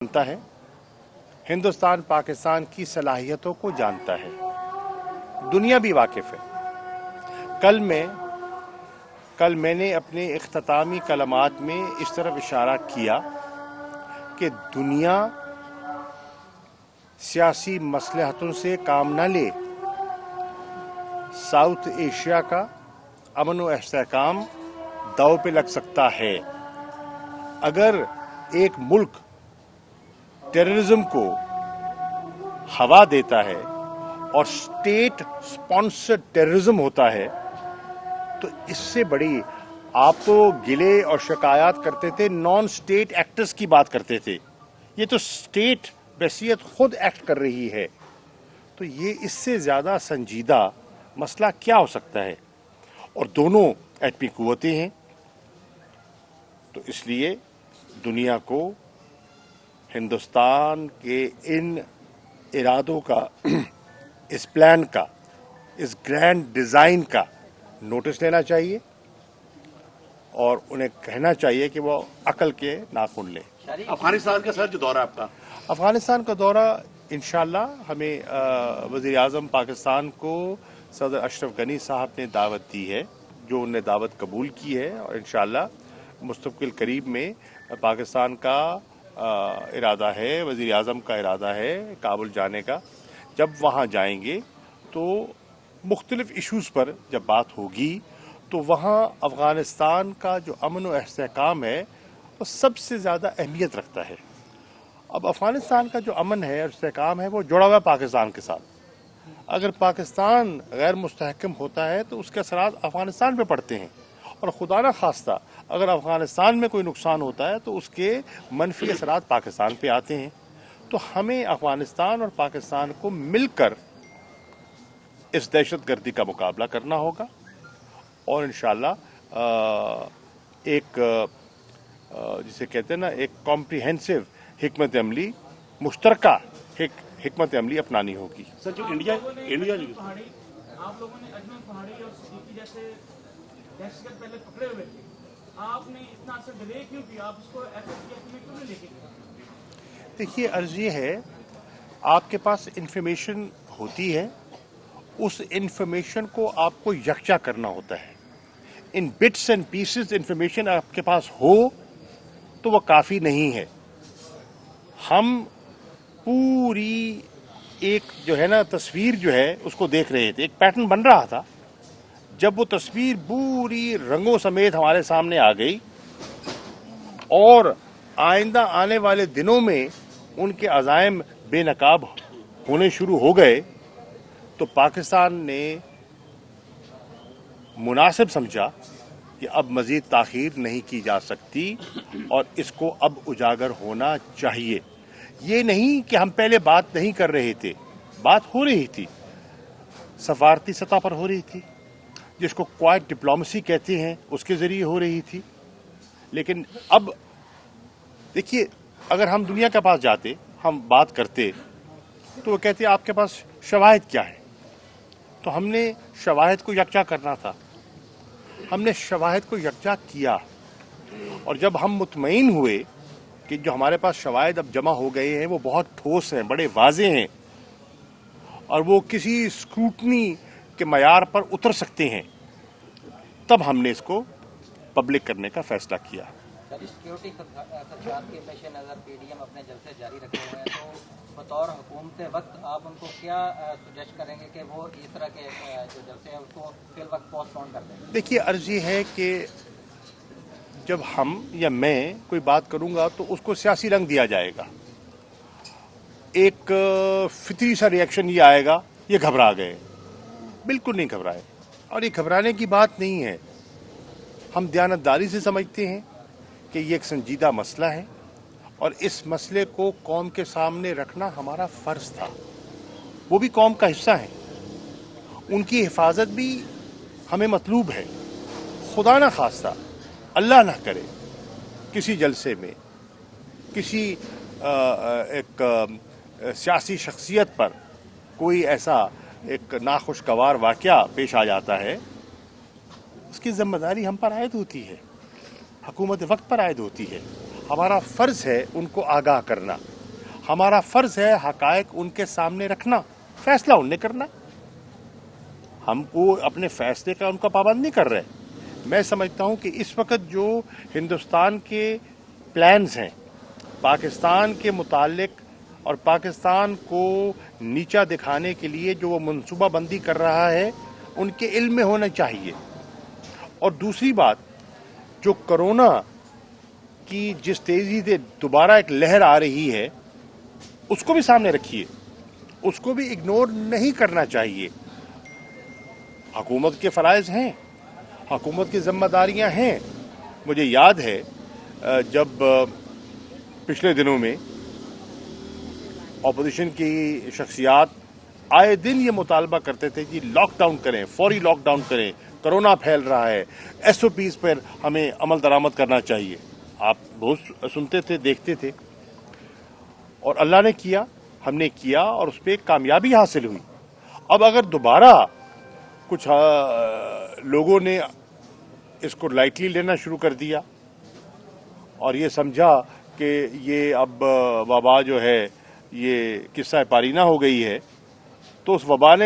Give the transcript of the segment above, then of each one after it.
जानता है, हिंदुस्तान पाकिस्तान की सलाहियतों को जानता है, दुनिया भी वाकिफ है। कल मैंने अपने इख्तितामी कलमात में इस तरफ इशारा किया कि दुनिया सियासी मसलहतों से काम न ले, साउथ एशिया का अमन व इस्तेहकाम दांव पे लग सकता है। अगर एक मुल्क टेररिज्म को हवा देता है और स्टेट स्पॉन्सर्ड टेररिज्म होता है, तो इससे बड़ी आप तो गिले और शिकायत करते थे, नॉन स्टेट एक्टर्स की बात करते थे। ये तो स्टेट बहसीत खुद एक्ट कर रही है, तो ये इससे ज्यादा संजीदा मसला क्या हो सकता है। और दोनों एटमी कुव्वतें हैं, तो इसलिए दुनिया को हिंदुस्तान के इन इरादों का, इस प्लान का, इस ग्रैंड डिजाइन का नोटिस लेना चाहिए और उन्हें कहना चाहिए कि वो अकल के नाखून लें। अफगानिस्तान का सर जो दौरा आपका, अफगानिस्तान का दौरा इंशाल्लाह हमें वज़ीर आज़म पाकिस्तान को सदर अशरफ गनी साहब ने दावत दी है, जो उन्हें दावत कबूल की है, और इंशाल्लाह मुस्तक़बिल करीब में पाकिस्तान का इरादा है, वज़ीर आज़म का इरादा है काबुल जाने का। जब वहाँ जाएंगे तो मुख्तलिफ इशूज़ पर जब बात होगी, तो वहाँ अफ़गानिस्तान का जो अमन व इस्तेहकाम है वो सबसे ज़्यादा अहमियत रखता है। अब अफ़गानिस्तान का जो अमन है और इस्तेहकाम है वो जुड़ा हुआ है पाकिस्तान के साथ। अगर पाकिस्तान गैर मुस्तहकम होता है तो उसके असरात अफ़गानिस्तान पे पड़ते हैं, और खुदा न खास्ता अगर अफ़गानिस्तान में कोई नुकसान होता है तो उसके मनफी असरात पाकिस्तान पे आते हैं। तो हमें अफ़गानिस्तान और पाकिस्तान को मिलकर इस दहशतगर्दी का मुकाबला करना होगा, और इंशाल्लाह जिसे कहते हैं ना, एक कॉम्प्रिहेंसिव हिकमत अमली, मुश्तरका हिकमत अमली अपनानी होगी। सर जो इंडिया आप लोगों ने अजमल पहाड़ी और सिद्दीकी जैसे दहशतगर्द पहले पकड़े हुए थे, आपने इतना असर डिले क्यों किया? आप उसको एफएटीएफ में क्यों नहीं लेके गए? देखिए, अर्ज ये है, आपके पास इंफॉर्मेशन होती है, उस इंफॉर्मेशन को आपको यकजा करना होता है। इन बिट्स एंड पीसेस इंफॉर्मेशन आपके पास हो तो वो काफ़ी नहीं है। हम पूरी एक जो है ना तस्वीर जो है उसको देख रहे थे, एक पैटर्न बन रहा था। जब वो तस्वीर पूरी रंगों समेत हमारे सामने आ गई और आइंदा आने वाले दिनों में उनके अज़ाइम बेनकाब होने शुरू हो गए, तो पाकिस्तान ने मुनासिब समझा कि अब मज़ीद ताख़ीर नहीं की जा सकती और इसको अब उजागर होना चाहिए। ये नहीं कि हम पहले बात नहीं कर रहे थे, बात हो रही थी, सफारती सतह पर हो रही थी, जिसको क्वाइट डिप्लोमेसी कहते हैं, उसके ज़रिए हो रही थी। लेकिन अब देखिए, अगर हम दुनिया के पास जाते, हम बात करते, तो वो कहते आपके पास शवाहिद क्या है। तो हमने शवाहिद को यकजा करना था, हमने शवाहिद को यकजा किया, और जब हम मुतमईन हुए कि जो हमारे पास शवाहिद अब जमा हो गए हैं वो बहुत ठोस हैं, बड़े वाज़े हैं, और वो किसी स्क्रूटनी के मयार पर उतर सकते हैं, तब हमने इसको पब्लिक करने का फैसला किया। सिक्योरिटी खदशात के पेश नज़र पीडीएम अपने जलसे जारी रखे हुए हैं, तो बतौर हुकूमत वक्त आप उनको क्या सजेस्ट करेंगे कि वो इस तरह के जो जलसे हैं उसको फिल वक्त पोस्टपोन कर दें? देखिए, अर्ज ये है कि जब हम या मैं कोई बात करूंगा तो उसको सियासी रंग दिया जाएगा। एक फितरी सा रिएक्शन ये आएगा, ये घबरा गए। बिल्कुल नहीं घबराए, और ये घबराने की बात नहीं है। हम दयानतदारी से समझते हैं कि ये एक संजीदा मसला है, और इस मसले को कौम के सामने रखना हमारा फर्ज था। वो भी कौम का हिस्सा है, उनकी हिफाजत भी हमें मतलूब है। खुदा ना खास्ता, अल्लाह ना करे, किसी जलसे में किसी एक सियासी शख्सियत पर कोई ऐसा एक नाखुशगवार वाक़या पेश आ जाता है, उसकी जिम्मेदारी हम पर आयद होती है, हुकूमत वक्त पर आयद होती है। हमारा फ़र्ज़ है उनको आगाह करना, हमारा फ़र्ज़ है हक़ाइक़ उनके सामने रखना, फ़ैसला उनने करना। हमको अपने फ़ैसले का उनका पाबंद नहीं कर रहे। मैं समझता हूं कि इस वक्त जो हिंदुस्तान के प्लान्स हैं पाकिस्तान के मुतालिक और पाकिस्तान को नीचा दिखाने के लिए जो वो मनसूबाबंदी कर रहा है उनके इल्म में होना चाहिए। और दूसरी बात, जो कोरोना की जिस तेज़ी से दोबारा एक लहर आ रही है उसको भी सामने रखिए, उसको भी इग्नोर नहीं करना चाहिए। हुकूमत के फ़राइज़ हैं, हुकूमत की ज़िम्मेदारियां हैं। मुझे याद है जब पिछले दिनों में अपोजिशन की शख्सियात आए दिन ये मुतालबा करते थे कि लॉकडाउन करें, फौरी लॉकडाउन करें, कोरोना फैल रहा है, SOPs पर हमें अमल दरामद करना चाहिए। आप बहुत सुनते थे, देखते थे, और अल्लाह ने किया, हमने किया और उस पर कामयाबी हासिल हुई। अब अगर दोबारा कुछ लोगों ने इसको लाइटली लेना शुरू कर दिया और ये समझा कि ये अब वबा जो है ये किस्सा पारीना हो गई है, तो उस वबा ने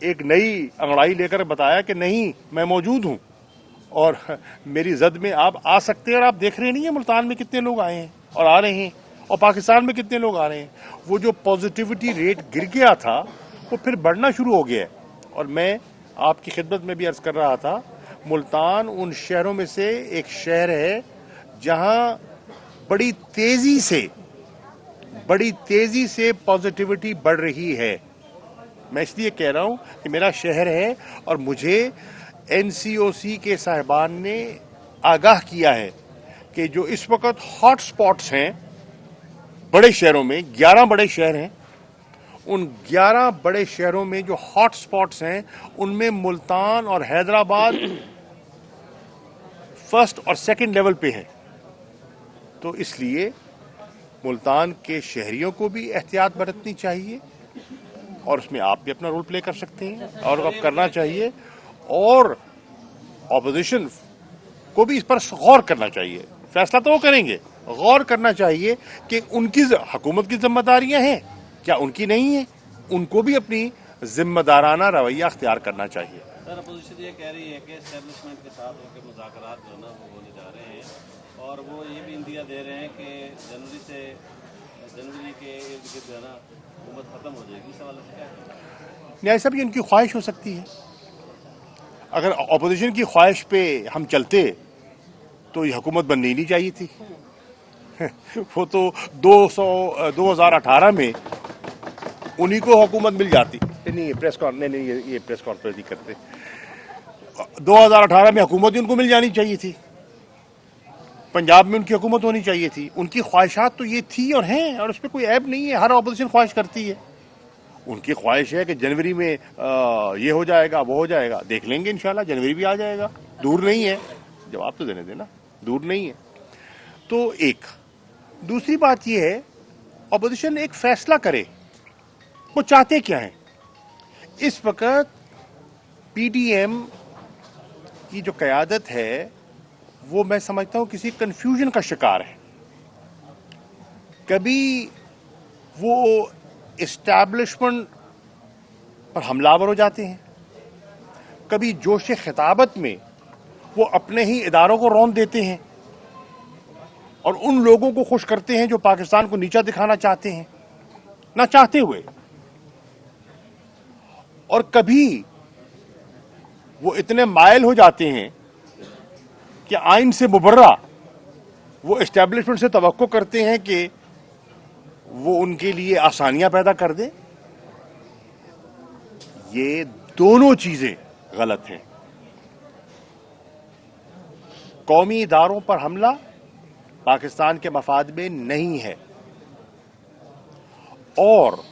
एक नई अंगड़ाई लेकर बताया कि नहीं, मैं मौजूद हूं और मेरी जद में आप आ सकते हैं। और आप देख रहे नहीं है मुल्तान में कितने लोग आए हैं और आ रहे हैं, और पाकिस्तान में कितने लोग आ रहे हैं। वो जो पॉजिटिविटी रेट गिर गया था वो फिर बढ़ना शुरू हो गया है। और मैं आपकी खिदमत में भी अर्ज कर रहा था, मुल्तान उन शहरों में से एक शहर है जहां बड़ी तेजी से पॉजिटिविटी बढ़ रही है। मैं इसलिए कह रहा हूं कि मेरा शहर है और मुझे NCOC के साहिबान ने आगाह किया है कि जो इस वक्त हॉट स्पॉट्स हैं बड़े शहरों में, 11 बड़े शहर हैं, उन 11 बड़े शहरों में जो हॉट स्पॉट्स हैं उनमें मुल्तान और हैदराबाद फर्स्ट और सेकंड लेवल पे है। तो इसलिए मुल्तान के शहरियों को भी एहतियात बरतनी चाहिए और उसमें आप भी अपना रोल प्ले कर सकते हैं और अब करना चाहिए, और ऑपोजिशन को भी इस पर गौर करना चाहिए। फैसला तो वो करेंगे, गौर करना चाहिए कि उनकी हुकूमत की जिम्मेदारियां हैं क्या, उनकी नहीं है, उनको भी अपनी जिम्मेदाराना रवैया अख्तियार करना चाहिए। सर, अपोजिशन ये कह रही है कि एस्टेब्लिशमेंट के साथ होकर मुज़ाकरात जो है ना वो होने जा रहे हैं और वो ये भी इंदिया दे रहे हैं कि जनवरी के इर्द गिर्द जो है ना हुकूमत खत्म हो जाएगी। इस हवाले से क्या न्याय साहब, ये उनकी ख्वाहिश हो सकती है। अगर अपोजिशन की ख्वाहिश पे हम चलते तो ये हुकूमत बननी ही नहीं चाहिए थी। वो तो 2018 में उन्हीं को हुकूमत मिल जाती। नहीं, प्रेस कॉन्फ्रेंस नहीं करते। 2018 में हुकूमत ही उनको मिल जानी चाहिए थी, पंजाब में उनकी हुकूमत होनी चाहिए थी। उनकी ख्वाहिशात तो ये थी और हैं, और उस पर कोई ऐब नहीं है। हर अपोजिशन ख्वाहिश करती है। उनकी ख्वाहिश है कि जनवरी में ये हो जाएगा, वो हो जाएगा। देख लेंगे इंशाल्लाह, जनवरी भी आ जाएगा, दूर नहीं है। जवाब तो देने देना, दूर नहीं है। तो एक दूसरी बात यह है, अपोजिशन एक फैसला करे, वो चाहते क्या हैं। इस वक्त PDM की जो क़यादत है वो मैं समझता हूं किसी कंफ्यूजन का शिकार है। कभी वो एस्टैब्लिशमेंट पर हमलावर हो जाते हैं, कभी जोश खिताबत में वो अपने ही इदारों को रौंद देते हैं और उन लोगों को खुश करते हैं जो पाकिस्तान को नीचा दिखाना चाहते हैं ना चाहते हुए, और कभी वो इतने मायल हो जाते हैं कि आइन से मुबर्रा वो एस्टैब्लिशमेंट से तवक्को करते हैं कि वो उनके लिए आसानियां पैदा कर दे। ये दोनों चीजें गलत हैं। कौमी इदारों पर हमला पाकिस्तान के मफाद में नहीं है, और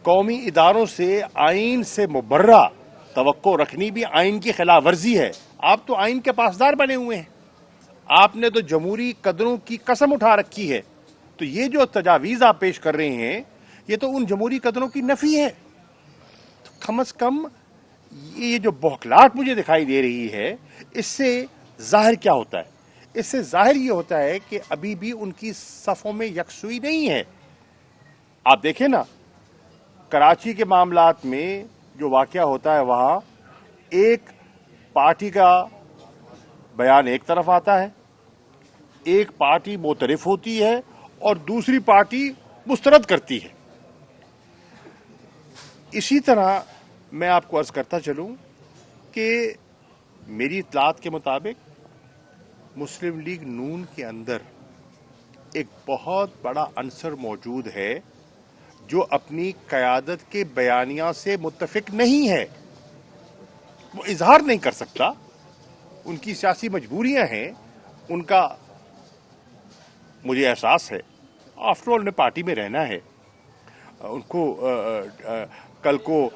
कौमी इदारों से आइन से मुबर्रा तवक्को रखनी भी आइन की खिलाफ वर्जी है। आप तो आइन के पासदार बने हुए हैं, आपने तो जमहूरी कदरों की कसम उठा रखी है। तो ये जो तजावीज़ आप पेश कर रहे हैं ये तो उन जमहूरी कदरों की नफी है। तो कम से कम ये जो बौखलाहट मुझे दिखाई दे रही है, इससे जाहिर क्या होता है, اس سے ظاہر یہ ہوتا ہے کہ ابھی بھی ان کی صفوں میں یکسوئی نہیں ہے. آپ دیکھیں نا کراچی کے معاملات میں جو واقعہ ہوتا ہے وہاں ایک پارٹی کا بیان ایک طرف آتا ہے, ایک پارٹی معترف ہوتی ہے اور دوسری پارٹی مسترد کرتی ہے. اسی طرح میں آپ کو عرض کرتا چلوں کہ میری اطلاعات کے مطابق مسلم لیگ نون کے اندر ایک بہت بڑا عنصر موجود ہے جو اپنی قیادت کے بیانیہ سے متفق نہیں ہے. وہ اظہار نہیں کر سکتا, ان کی سیاسی مجبوریاں ہیں, ان کا مجھے احساس ہے آفٹر آل نے پارٹی میں رہنا ہے, ان کو کل کو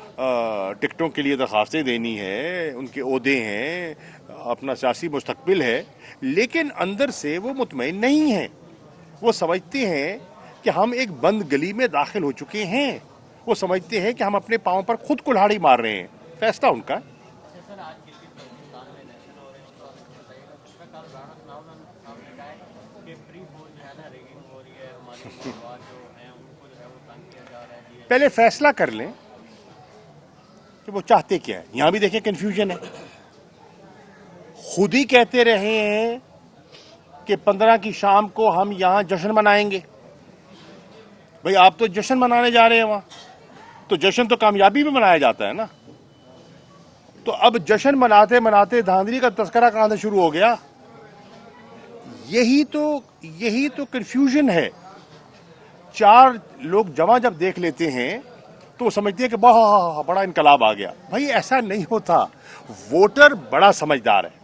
ٹکٹوں کے لیے درخواستیں دینی ہے, ان کے عہدے ہیں, اپنا سیاسی مستقبل ہے, لیکن اندر سے وہ مطمئن نہیں ہیں. وہ سمجھتے ہیں کہ ہم ایک بند گلی میں داخل ہو چکے ہیں, وہ سمجھتے ہیں کہ ہم اپنے پاؤں پر خود کلہاڑی مار رہے ہیں. فیصلہ ان کا. پہلے فیصلہ کر لیں کہ وہ چاہتے کیا ہے. یہاں بھی دیکھیں کنفیوژن ہے. خود ہی کہتے رہے ہیں کہ 15 کی شام کو ہم یہاں جشن منائیں گے. بھئی آپ تو جشن منانے جا رہے ہیں وہاں, تو جشن تو کامیابی میں منایا جاتا ہے نا. تو اب جشن مناتے مناتے دھاندلی کا تذکرہ کہاں سے شروع ہو گیا؟ یہی تو کنفیوژن ہے. 4 لوگ جمع جب دیکھ لیتے ہیں تو وہ سمجھتے ہیں کہ بہت بڑا انقلاب آ گیا. بھائی ایسا نہیں ہوتا. ووٹر بڑا سمجھدار ہے.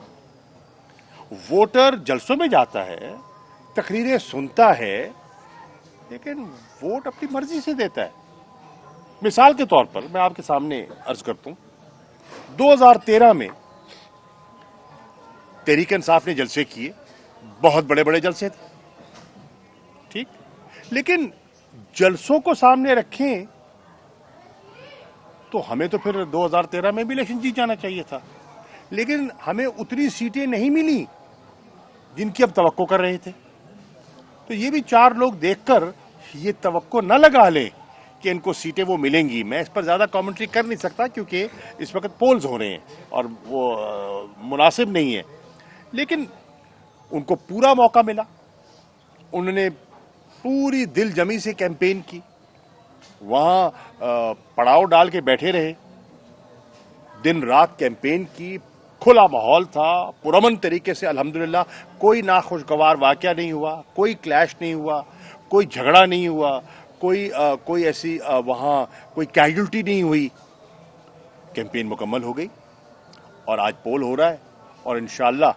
ووٹر جلسوں میں جاتا ہے, تقریریں سنتا ہے, لیکن ووٹ اپنی مرضی سے دیتا ہے. مثال کے طور پر میں آپ کے سامنے عرض کرتا ہوں, 2013 میں تحریک انصاف نے جلسے کیے, بہت بڑے بڑے جلسے تھے, ٹھیک, لیکن جلسوں کو سامنے رکھیں تو ہمیں تو پھر 2013 میں بھی الیکشن جیت جانا چاہیے تھا, لیکن ہمیں اتنی سیٹیں نہیں ملی جن کی اب توقع کر رہے تھے. تو یہ بھی 4 لوگ دیکھ کر یہ توقع نہ لگا لیں کہ ان کو سیٹیں وہ ملیں گی. میں اس پر زیادہ کامنٹری کر نہیں سکتا کیونکہ اس وقت پولز ہو رہے ہیں اور وہ مناسب نہیں ہے, لیکن ان کو پورا موقع ملا. انہوں نے پوری دل جمی سے کیمپین کی, وہاں پڑاؤ ڈال کے بیٹھے رہے, دن رات کیمپین کی, کھلا ماحول تھا, پرامن طریقے سے الحمدللہ کوئی ناخوشگوار واقعہ نہیں ہوا, کوئی کلیش نہیں ہوا, کوئی جھگڑا نہیں ہوا, کوئی ایسی وہاں کوئی کیجولٹی نہیں ہوئی. کیمپین مکمل ہو گئی اور آج پول ہو رہا ہے اور انشاءاللہ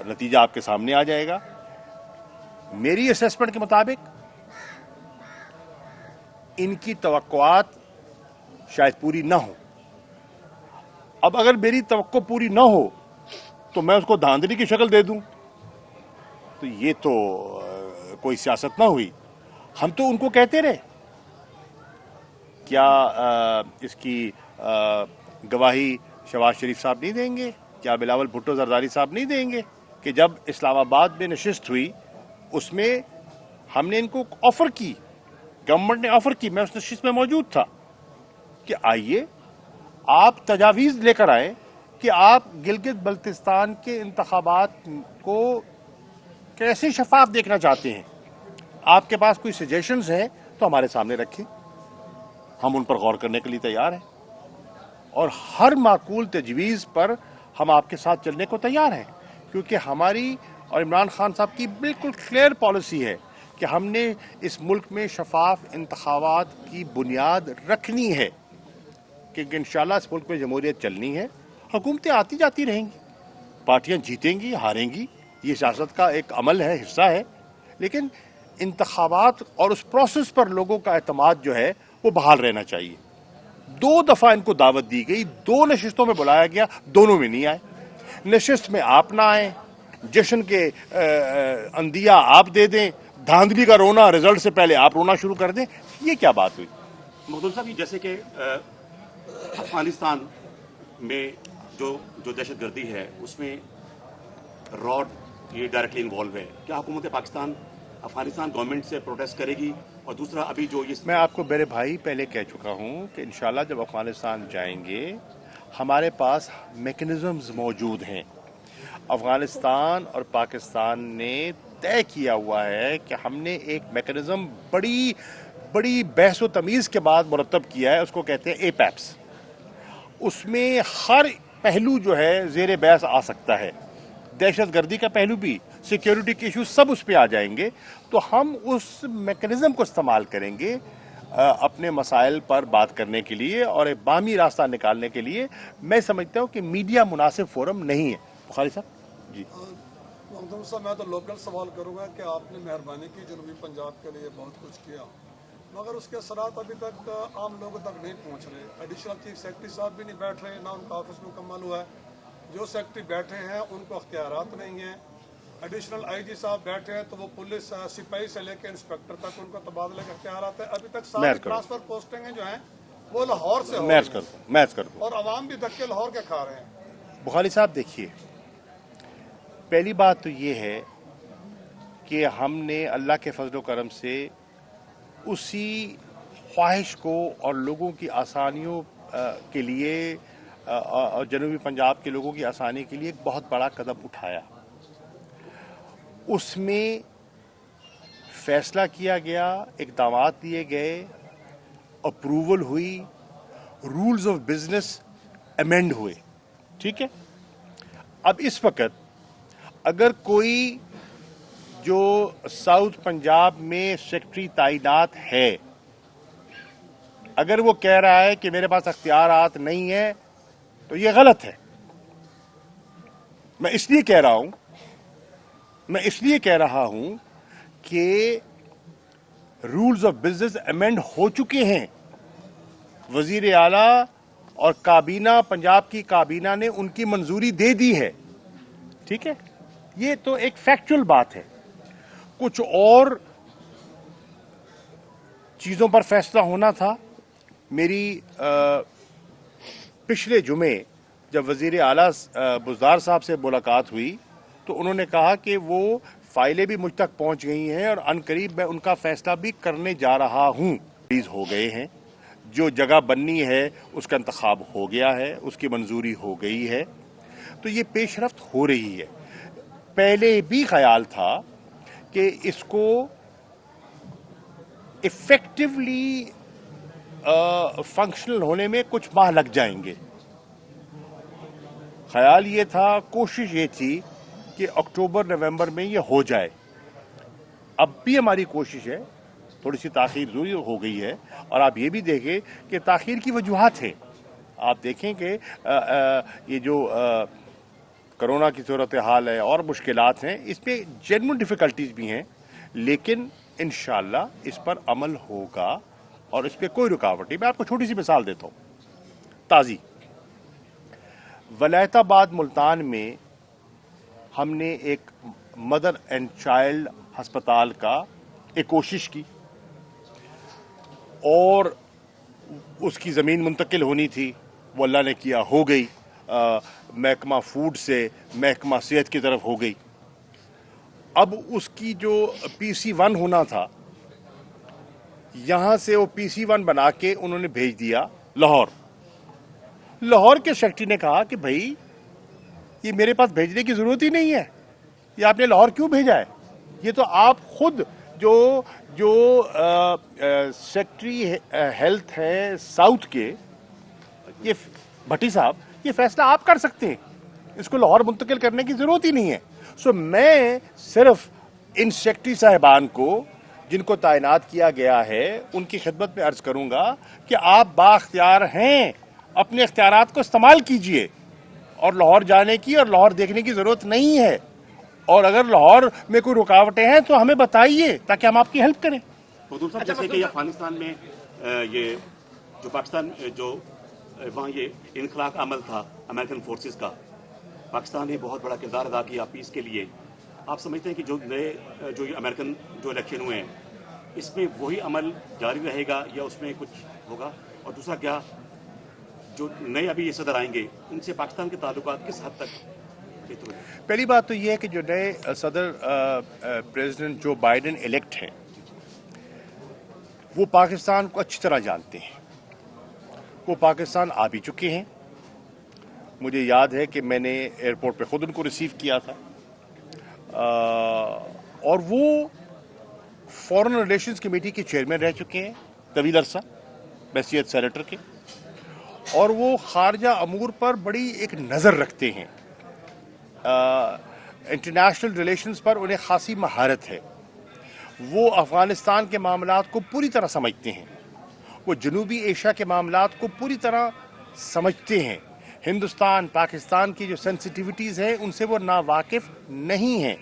نتیجہ آپ کے سامنے آ جائے گا. میری اسیسمنٹ کے مطابق ان کی توقعات شاید پوری نہ ہو. اب اگر میری توقع پوری نہ ہو تو میں اس کو دھاندلی کی شکل دے دوں تو یہ تو کوئی سیاست نہ ہوئی. ہم تو ان کو کہتے رہے, کیا اس کی گواہی شہباز شریف صاحب نہیں دیں گے, کیا بلاول بھٹو زرداری صاحب نہیں دیں گے کہ جب اسلام آباد میں نشست ہوئی اس میں ہم نے ان کو آفر کی, گورنمنٹ نے آفر کی, میں اس نشست میں موجود تھا, کہ آئیے آپ تجاویز لے کر آئیں کہ آپ گلگت بلتستان کے انتخابات کو کیسے شفاف دیکھنا چاہتے ہیں, آپ کے پاس کوئی سجیشنز ہیں تو ہمارے سامنے رکھیں, ہم ان پر غور کرنے کے لیے تیار ہیں, اور ہر معقول تجویز پر ہم آپ کے ساتھ چلنے کو تیار ہیں, کیونکہ ہماری اور عمران خان صاحب کی بالکل کلیئر پالیسی ہے کہ ہم نے اس ملک میں شفاف انتخابات کی بنیاد رکھنی ہے, کیونکہ انشاءاللہ اس ملک میں جمہوریت چلنی ہے. حکومتیں آتی جاتی رہیں گی, پارٹیاں جیتیں گی ہاریں گی, یہ سیاست کا ایک عمل ہے, حصہ ہے, لیکن انتخابات اور اس پروسیس پر لوگوں کا اعتماد جو ہے وہ بحال رہنا چاہیے. 2 دفعہ ان کو دعوت دی گئی, 2 نشستوں میں بلایا گیا, دونوں میں نہیں آئے. نشست میں آپ نہ آئیں, جشن کے اندیا آپ دے دیں, دھاندلی کا رونا رزلٹ سے پہلے آپ رونا شروع کر دیں, یہ کیا بات ہوئی؟ مخدوم صاحب, جیسے کہ افغانستان میں جو دہشت گردی ہے اس میں راڈ ये डायरेक्टली इन्वॉल्व है, क्या हुकूमत पाकिस्तान अफगानिस्तान गवर्नमेंट से प्रोटेस्ट करेगी? और दूसरा, अभी जो ये मैं आपको मेरे भाई पहले कह चुका हूं कि इंशाल्लाह जब अफगानिस्तान जाएंगे हमारे पास मैकेनिज्म्स मौजूद हैं। अफगानिस्तान और पाकिस्तान ने तय किया हुआ है कि हमने एक मैकेनिज्म बड़ी बहस व तमीज़ के बाद मुरतब किया है, उसको कहते हैं एपैप्स। उसमें हर पहलू जो है ज़ेर बहस आ सकता है, दहशत गर्दी का पहलू भी, सिक्योरिटी के इशू सब उस पर आ जाएंगे। तो हम उस मैकेनिज्म को इस्तेमाल करेंगे अपने मसाइल पर बात करने के लिए और एक बामी रास्ता निकालने के लिए। मैं समझता हूँ कि मीडिया मुनासिब फोरम नहीं है। बुखारी साहब जी। मोहम्मद साहब, मैं तो लोकल सवाल करूंगा कि आपने मेहरबानी की जनूबी पंजाब के लिए बहुत कुछ किया, मगर उसके असरात अभी तक आम लोगों तक नहीं पहुंच रहे। एडिशनल चीफ सेक्रेटरी साहब भी नहीं बैठ रहे, ना उनका ऑफिस मुकम्मल हुआ है। जो सेक्रेटरी बैठे हैं उनको अख्तियारात नहीं हैं। एडिशनल आईजी साहब बैठे हैं तो वो पुलिस सिपाही से लेकर इंस्पेक्टर तक उनको तबादले के अख्तियारात है। अभी तक सारी ट्रांसफर पोस्टिंगें जो हैं वो लाहौर से हो रही हैं और अवाम भी धक्के लाहौर के खा रहे हैं। बुखारी साहब देखिए, पहली बात तो ये है कि हमने अल्लाह के फजल करम से उसी ख्वाहिश को और लोगों की आसानियों के लिए और जनूबी पंजाब के लोगों की आसानी के लिए एक बहुत बड़ा कदम उठाया। उसमें फैसला किया गया, इक़दामात लिए गए, अप्रूवल हुई, रूल्स ऑफ बिजनेस अमेंड हुए। ठीक है, अब इस वक्त अगर कोई जो साउथ पंजाब में सेक्रेटरी तैनात है, अगर वो कह रहा है कि मेरे पास अख्तियारात नहीं है, तो ये गलत है। मैं इसलिए कह रहा हूं कि रूल्स ऑफ बिजनेस अमेंड हो चुके हैं। वजीर आला और काबीना, पंजाब की काबीना ने उनकी मंजूरी दे दी है। ठीक है, ये तो एक फैक्चुअल बात है। कुछ और चीजों पर फैसला होना था। मेरी पिछले जुमे जब वजीर आला बुज़दार साहब से मुलाकात हुई तो उन्होंने कहा कि वो फाइलें भी मुझ तक पहुंच गई हैं और अनकरीब मैं उनका फैसला भी करने जा रहा हूं। रिलीज हो गए हैं, जो जगह बननी है उसका इंतखाब हो गया है, उसकी मंजूरी हो गई है, तो ये पेशरफ्त हो रही है। पहले भी ख्याल था कि इसको इफेक्टिवली फंक्शनल होने में कुछ माह लग जाएंगे। ख्याल ये था, कोशिश ये थी कि अक्टूबर नवंबर में ये हो जाए। अब भी हमारी कोशिश है, थोड़ी सी ताखीर जरूर हो गई है। और आप ये भी देखें कि ताखीर की वजूहात है। आप देखें कि ये जो कोरोना की सूरत हाल है और मुश्किलात हैं, इस पे जेन्युइन डिफिकल्टीज भी हैं, लेकिन इंशाअल्लाह इस पर अमल होगा और इस पे कोई रुकावट नहीं। मैं आपको छोटी सी मिसाल देता हूँ, ताज़ी। वलायताबाद मुल्तान में हमने एक मदर एंड चाइल्ड अस्पताल का एक कोशिश की और उसकी ज़मीन मुंतकिल होनी थी, वो अल्लाह ने किया, हो गई। महकमा फूड से महकमा सेहत की तरफ हो गई। अब उसकी जो PC1 होना था, यहां से वो PC1 बना के उन्होंने भेज दिया लाहौर। लाहौर के सेक्रेटरी ने कहा कि भाई ये मेरे पास भेजने की जरूरत ही नहीं है, ये आपने लाहौर क्यों भेजा है? ये तो आप खुद जो सेक्रेटरी हेल्थ है साउथ के, ये भट्टी साहब, ये फैसला आप कर सकते हैं, इसको लाहौर मुंतकिल करने की जरूरत ही नहीं है। सो मैं सिर्फ इन सेक्रेटरी साहिबान को जिनको तैनात किया गया है उनकी खिदमत में अर्ज करूंगा कि आप बाख्तियार हैं, अपने इख्तियारात को इस्तेमाल कीजिए और लाहौर जाने की और लाहौर देखने की जरूरत नहीं है। और अगर लाहौर में कोई रुकावटें हैं तो हमें बताइए ताकि हम आपकी हेल्प करें। साहब, जैसे कि अफगानिस्तान में ये जो पाकिस्तान जो वहाँ ये इनखला का अमल था अमेरिकन फोर्सेस का, पाकिस्तान ने बहुत बड़ा किरदार अदा किया पीस के लिए। आप समझते हैं कि जो नए जो अमेरिकन जो इलेक्शन हुए हैं, इसमें वही अमल जारी रहेगा या उसमें कुछ होगा? और दूसरा, क्या जो नए अभी ये सदर आएंगे उनसे पाकिस्तान के ताल्लुकात किस हद तक के थ्रू? पहली बात तो ये है कि जो नए सदर प्रेसिडेंट जो बाइडेन इलेक्ट हैं वो पाकिस्तान को अच्छी तरह जानते हैं। वो पाकिस्तान आ भी चुके हैं। मुझे याद है कि मैंने एयरपोर्ट पे खुद उनको रिसीव किया था और वो फॉरेन रिलेशंस कमेटी के चेयरमैन रह चुके हैं तवील अरसा, हैसियत सेनेटर के, और वो खारजा अमूर पर बड़ी एक नज़र रखते हैं। इंटरनेशनल रिलेशंस पर उन्हें खासी महारत है। वो अफगानिस्तान के मामलात को पूरी तरह समझते हैं। वो जनूबी एशिया के मामलात को पूरी तरह समझते हैं। हिंदुस्तान पाकिस्तान की जो सेंसिटिविटीज़ हैं उनसे वो नावाकिफ़ नहीं हैं।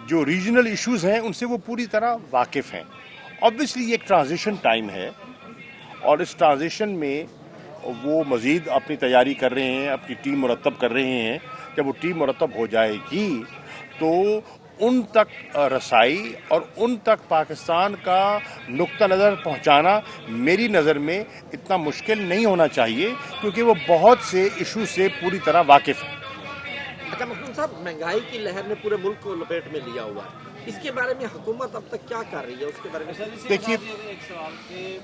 जो रीजनल इश्यूज़ हैं उनसे वो पूरी तरह वाकिफ़ हैं। ऑब्वियसली ये एक ट्रांजिशन टाइम है और इस ट्रांजिशन में वो मज़ीद अपनी तैयारी कर रहे हैं, अपनी टीम मुरतब कर रहे हैं। जब वो टीम मुरतब हो जाएगी तो उन तक रसाई और उन तक पाकिस्तान का नुक्ता नज़र पहुंचाना मेरी नज़र में इतना मुश्किल नहीं होना चाहिए, क्योंकि वो बहुत से इशू से पूरी तरह वाकिफ़ है। अच्छा मखदूम साहब, महंगाई की लहर ने पूरे मुल्क को लपेट में लिया हुआ है, इसके बारे में हुकूमत अब तक क्या कर रही है, उसके बारे में देखिए, एक सवाल कि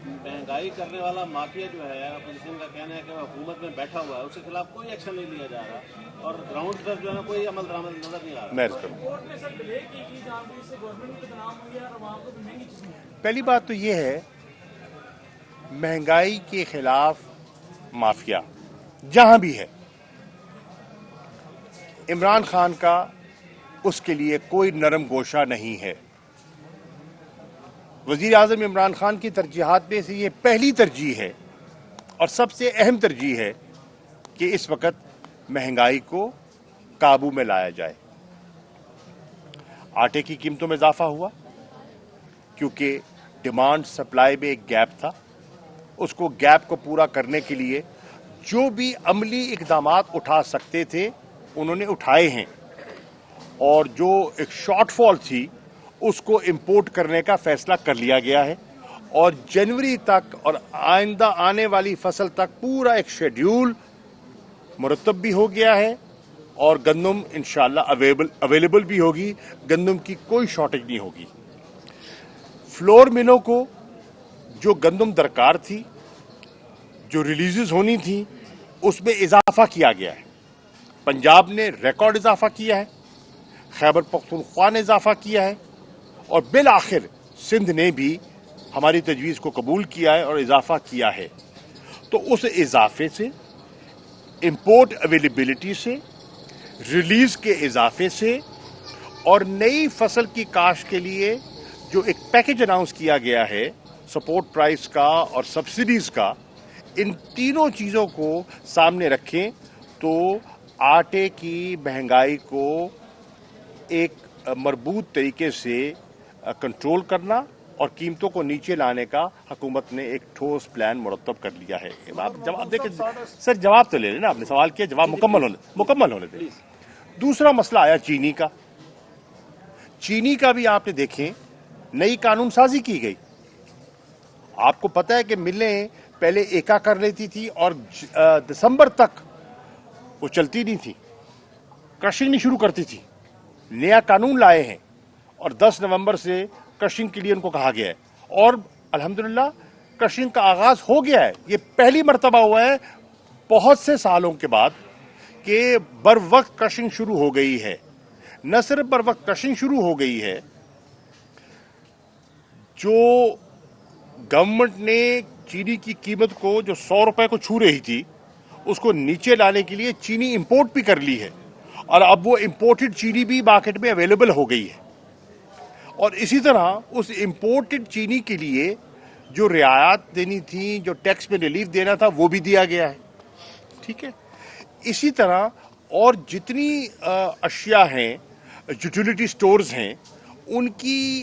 महंगाई करने वाला माफिया जो है, अपोजिशन का कहना है कि वो हुकूमत में बैठा हुआ है, उसके खिलाफ कोई एक्शन नहीं लिया जा रहा और ग्राउंड पर जो है कोई अमल दरामद नजर नहीं आ रहा। कोर्ट ने सर डिले की थी जहाँ पे इससे गवर्नमेंट को तनाव हो गया और वहाँ पर महंगी चीजें। पहली बात तो ये है, महंगाई के खिलाफ माफिया जहां भी है, इमरान खान का उसके लिए कोई नरम गोशा नहीं है। वजीर आज़म इमरान खान की तरजीहात में से ये पहली तरजीह है और सबसे अहम तरजीह है कि इस वक्त महंगाई को काबू में लाया जाए। आटे की कीमतों में इजाफा हुआ क्योंकि डिमांड सप्लाई में एक गैप था। उसको गैप को पूरा करने के लिए जो भी अमली इक़दामात उठा सकते थे उन्होंने उठाए हैं और जो एक शॉर्टफॉल थी उसको इंपोर्ट करने का फैसला कर लिया गया है और जनवरी तक और आइंदा आने वाली फसल तक पूरा एक शेड्यूल मुरतब भी हो गया है और गंदम इंशाल्लाह अवेलेबल भी होगी। गंदम की कोई शॉर्टेज नहीं होगी। फ्लोर मिलों को जो गंदम दरकार थी, जो रिलीजेस होनी थी, उसमें इजाफा किया गया है। पंजाब ने रिकॉर्ड इजाफा किया है, खैबर पख्तूनख्वा ने इजाफा किया है और बिल आखिर सिंध ने भी हमारी तजवीज़ को कबूल किया है और इजाफा किया है। तो उस इजाफे से, इंपोर्ट अवेलेबिलिटी से, रिलीज के इजाफे से और नई फसल की काश्त के लिए जो एक पैकेज अनाउंस किया गया है सपोर्ट प्राइस का और सब्सिडीज का, इन तीनों चीज़ों को सामने रखें तो आटे की महंगाई को एक मरबूत तरीके से कंट्रोल करना और कीमतों को नीचे लाने का हुकूमत ने एक ठोस प्लान मुरतब कर लिया है। आप जवाब देके सर, जवाब तो ले लेना, आपने सवाल किया, जवाब मुकम्मल होने दें। दूसरा मसला आया चीनी का। चीनी का भी आपने देखें, नई कानून साजी की गई। आपको पता है कि मिलें पहले एका कर लेती थी और दिसंबर तक वो चलती नहीं थी, क्रशिंग नहीं शुरू करती थी। नया कानून लाए हैं और 10 नवंबर से क्रशिंग के लिए उनको कहा गया है और अल्हम्दुलिल्लाह क्रशिंग का आगाज हो गया है। ये पहली मर्तबा हुआ है बहुत से सालों के बाद कि बर वक्त क्रशिंग शुरू हो गई है। न सिर्फ बर वक्त क्रशिंग शुरू हो गई है, जो गवर्नमेंट ने चीनी की कीमत को जो 100 रुपए को छू रही थी उसको नीचे लाने के लिए चीनी इंपोर्ट भी कर ली है और अब वो इंपोर्टेड चीनी भी मार्केट में अवेलेबल हो गई है। और इसी तरह उस इंपोर्टेड चीनी के लिए जो रियायत देनी थी, जो टैक्स में रिलीफ देना था, वो भी दिया गया है। ठीक है, इसी तरह और जितनी अशिया हैं, यूटिलिटी स्टोर्स हैं, उनकी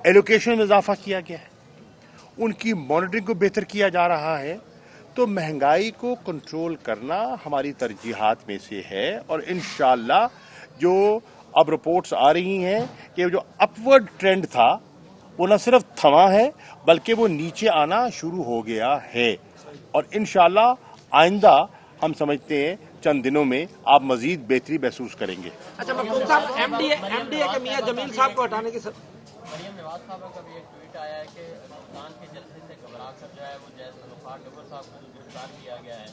एलोकेशन में इजाफा किया गया है, उनकी मॉनिटरिंग को बेहतर किया जा रहा है। तो महंगाई को कंट्रोल करना हमारी तरजीहात में से है और इंशाअल्लाह जो अब रिपोर्ट्स आ रही हैं कि जो अपवर्ड ट्रेंड था वो न सिर्फ थमा है बल्कि वो नीचे आना शुरू हो गया है और इंशाअल्लाह आइंदा हम समझते हैं चंद दिनों में आप मजीद बेहतरी महसूस करेंगे। अच्छा मखदूम साहब, एमडीए के मियां जमील साहब को हटाने की मरियम नवाज साहब का भी एक ट्वीट आया है कि सुल्तान के जलसे से घबरा कर जो है वो जैसे मुखार डगर साहब को गिरफ्तार किया गया है,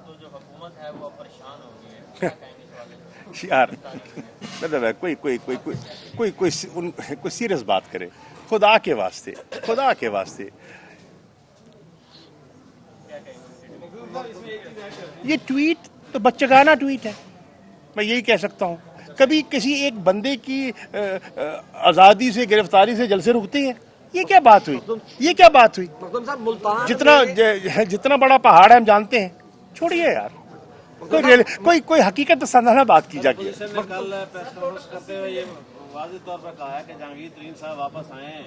तो जो हुकूमत है वो परेशान हो गई है, क्या कहेंगे इस वाले से? यार मतलब है कोई सीरियस बात करे, खुदा के वास्ते ये ट्वीट तो बच्चगाना ट्वीट है, मैं यही कह सकता हूँ। कभी किसी एक बंदे की आज़ादी से, गिरफ्तारी से जलसे रुकते हैं? ये क्या बात हुई? मखदूम साहब, मुल्तान जितना बड़ा पहाड़ है हम जानते हैं, छोड़िए यार, कोई हकीकत संधाना बात की जाती है। ने कल प्रेस कॉन्फ्रेंस करते हुए ये वाज़ेह तौर पर कहा है कि जहांगीर तरीन साहब वापस आए हैं,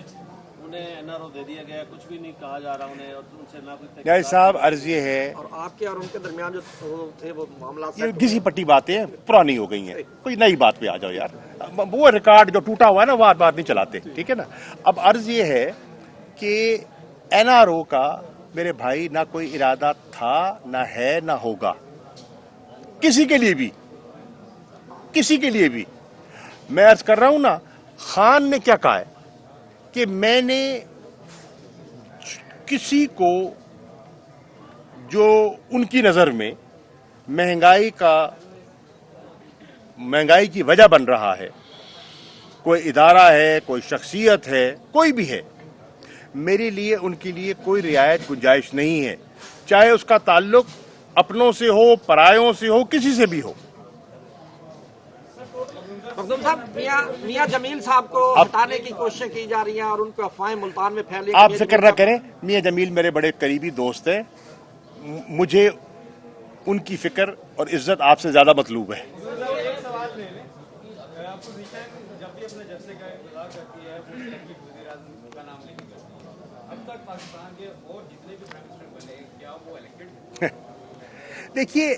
उन्हें एनआरओ दे दिया गया, कुछ भी नहीं कहा जा रहा उन्हें, और उनसे ना कोई न्याय साहब, अर्ज ये है, और आपके और उनके दरमियान जो थे वो मामला ये घिसी पट्टी बातें पुरानी हो गई हैं, कोई नई बात पे आ जाओ यार। वो रिकॉर्ड जो टूटा हुआ है ना, वो बात नहीं चलाते, ठीक है ना। अब अर्ज ये है कि एनआरओ का मेरे भाई ना कोई इरादा था, ना है, ना होगा, किसी के लिए भी। मैं अर्ज कर रहा हूं ना, खान ने क्या कहा है कि मैंने किसी को जो उनकी नजर में महंगाई की वजह बन रहा है, कोई इदारा है, कोई शख्सियत है, कोई भी है, मेरे लिए उनके लिए कोई रियायत गुंजाइश नहीं है, चाहे उसका ताल्लुक अपनों से हो, परायों से हो, किसी से भी हो। मखदूम साहब, मियां जमील साहब को हटाने की कोशिशें की जा रही हैं और उनको अफवाहें मुल्तान में फैली। आप जिक्र न करें, मियां जमील मेरे बड़े करीबी दोस्त हैं, मुझे उनकी फिक्र और इज्जत आपसे ज्यादा मतलूब है। देखिए,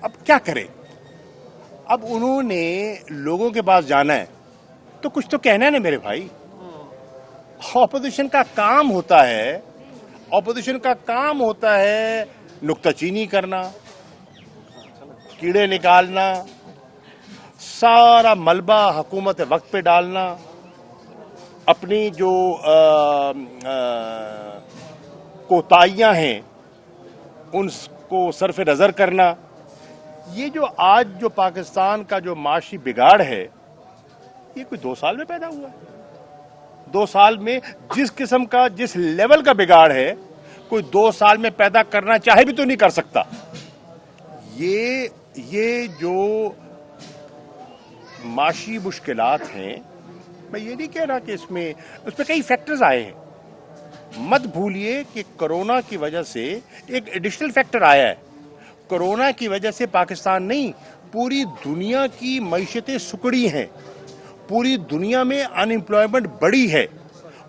अब क्या करें, अब उन्होंने लोगों के पास जाना है तो कुछ तो कहना है ना मेरे भाई। ऑपोजिशन का काम होता है नुक्ताचीनी करना, कीड़े निकालना, सारा मलबा हुकूमत वक्त पे डालना, अपनी जो कोताहियां हैं उनको सरफ नजर करना। ये जो आज जो पाकिस्तान का जो माशी बिगाड़ है, ये कोई 2 साल में पैदा हुआ है। 2 साल में जिस किस्म का, जिस लेवल का बिगाड़ है, कोई 2 साल में पैदा करना चाहे भी तो नहीं कर सकता। ये जो माशी मुश्किलात हैं, मैं ये नहीं कह रहा कि उसमें कई फैक्टर्स आए हैं। मत भूलिए कि कोरोना की वजह से एक एडिशनल फैक्टर आया है। कोरोना की वजह से पाकिस्तान नहीं, पूरी दुनिया की मईशतें सुकड़ी हैं, पूरी दुनिया में अनएम्प्लॉयमेंट बढ़ी है,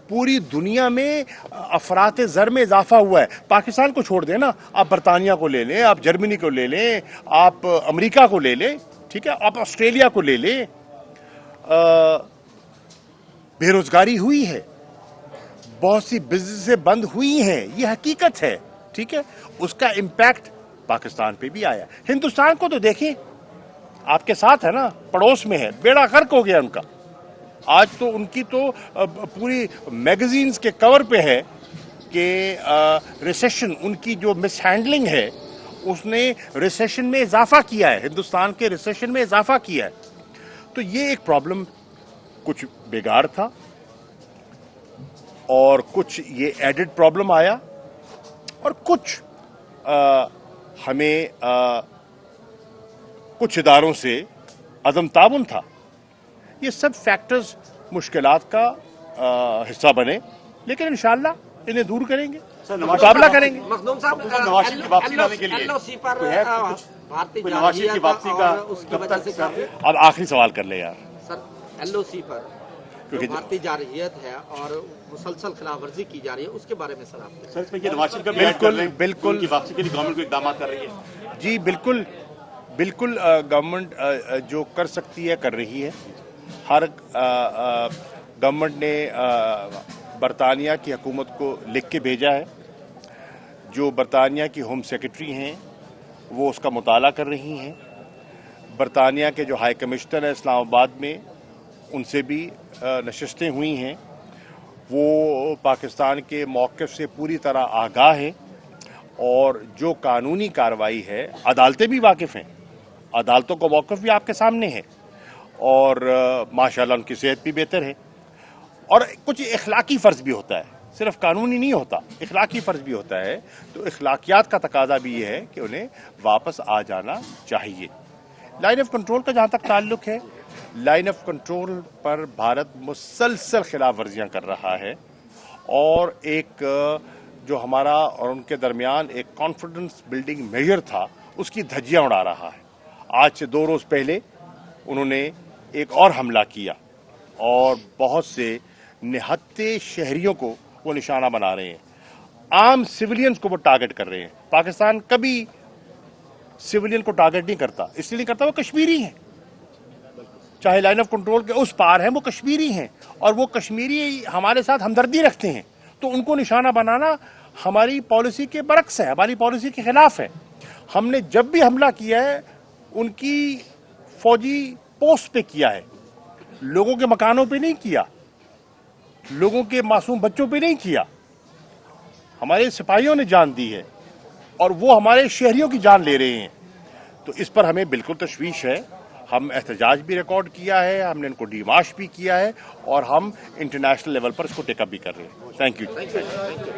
पूरी दुनिया में अफरात ज़र में इजाफा हुआ है। पाकिस्तान को छोड़ देना, आप बरतानिया को ले लें, आप जर्मनी को ले लें, आप अमेरिका को ले लें, ठीक है, आप ऑस्ट्रेलिया को ले लें, बेरोजगारी हुई है, बहुत सी बिजनेसें बंद हुई हैं, ये हकीकत है, ठीक है। उसका इम्पैक्ट पाकिस्तान पे भी आया। हिंदुस्तान को तो देखें, आपके साथ है ना, पड़ोस में है, बेड़ा गर्क हो गया उनका। आज तो उनकी तो पूरी मैगजीन्स के कवर पे है कि रिसेशन, उनकी जो मिसहैंडलिंग है उसने रिसेशन में इजाफा किया है, हिंदुस्तान के रिसेशन में इजाफा किया है। तो ये एक प्रॉब्लम, कुछ बिगाड़ था और कुछ ये एडेड प्रॉब्लम आया, और कुछ हमें कुछ इदारों से अदम ताबुन था। ये सब फैक्टर्स मुश्किलात का हिस्सा बने, लेकिन इंशाअल्लाह इन्हें दूर करेंगे, मुकाबला करेंगे। मखदूम साहब, नवाज शरीफ की वापसी लाने के लिए एलओसी पर भारतीय नवाज शरीफ की वापसी का उसकी वजह से अब आखिरी सवाल कर ले यार। सर, एलओसी पर क्योंकि भारतीय जारहियत है और मुसलसल खिलाफ वर्जी की जा रही है, उसके बारे में सर आप सर, इसमें ये नवाज शरीफ का बिल्कुल की वापसी के लिए गवर्नमेंट को इकदाम कर रही है। जी बिल्कुल गवर्नमेंट जो कर सकती है कर रही है। हर गवर्नमेंट ने बरतानिया की हुकूमत को लिख के भेजा है। जो बरतानिया की होम सेक्रेटरी हैं वो उसका मुताला कर रही हैं। बरतानिया के जो हाई कमिश्नर है इस्लामाबाद में, उनसे भी नशिस्तें हुई हैं। वो पाकिस्तान के मौक़िफ़ से पूरी तरह आगाह हैं और जो कानूनी कार्रवाई है, अदालतें भी वाकिफ़ हैं, अदालतों का मौक़िफ़ भी आपके सामने है और माशाअल्लाह उनकी सेहत भी बेहतर है। और कुछ इखलाकी फ़र्ज़ भी होता है, सिर्फ कानूनी नहीं होता, इखलाकी फ़र्ज़ भी होता है। तो इखलाकियात का तकाज़ा भी ये है कि उन्हें वापस आ जाना चाहिए। लाइन ऑफ कंट्रोल का जहाँ तक ताल्लुक़ है, लाइन ऑफ कंट्रोल पर भारत मुसलसल खिलाफ वर्जियाँ कर रहा है और एक जो हमारा और उनके दरमियान एक कॉन्फिडेंस बिल्डिंग मेजर था, उसकी धज्जियाँ उड़ा रहा है। आज से 2 रोज़ पहले उन्होंने एक और हमला किया और बहुत से निहत्ते शहरियों को वो निशाना बना रहे हैं। आम सिविलियंस को वो टारगेट कर रहे हैं। पाकिस्तान कभी सिविलियन को टारगेट नहीं करता, इसलिए नहीं करता, वो कश्मीरी हैं, चाहे लाइन ऑफ कंट्रोल के उस पार हैं, वो कश्मीरी हैं और वो कश्मीरी हमारे साथ हमदर्दी रखते हैं। तो उनको निशाना बनाना हमारी पॉलिसी के बरक्स है, हमारी पॉलिसी के खिलाफ है। हमने जब भी हमला किया है उनकी फौजी पोस्ट पे किया है, लोगों के मकानों पे नहीं किया, लोगों के मासूम बच्चों पे नहीं किया। हमारे सिपाहियों ने जान दी है और वो हमारे शहरियों की जान ले रहे हैं। तो इस पर हमें बिल्कुल तशवीश है। हम एहतजाज भी रिकॉर्ड किया है, हमने इनको डिमाश भी किया है और हम इंटरनेशनल लेवल पर इसको टेकअप भी कर रहे हैं। Thank you.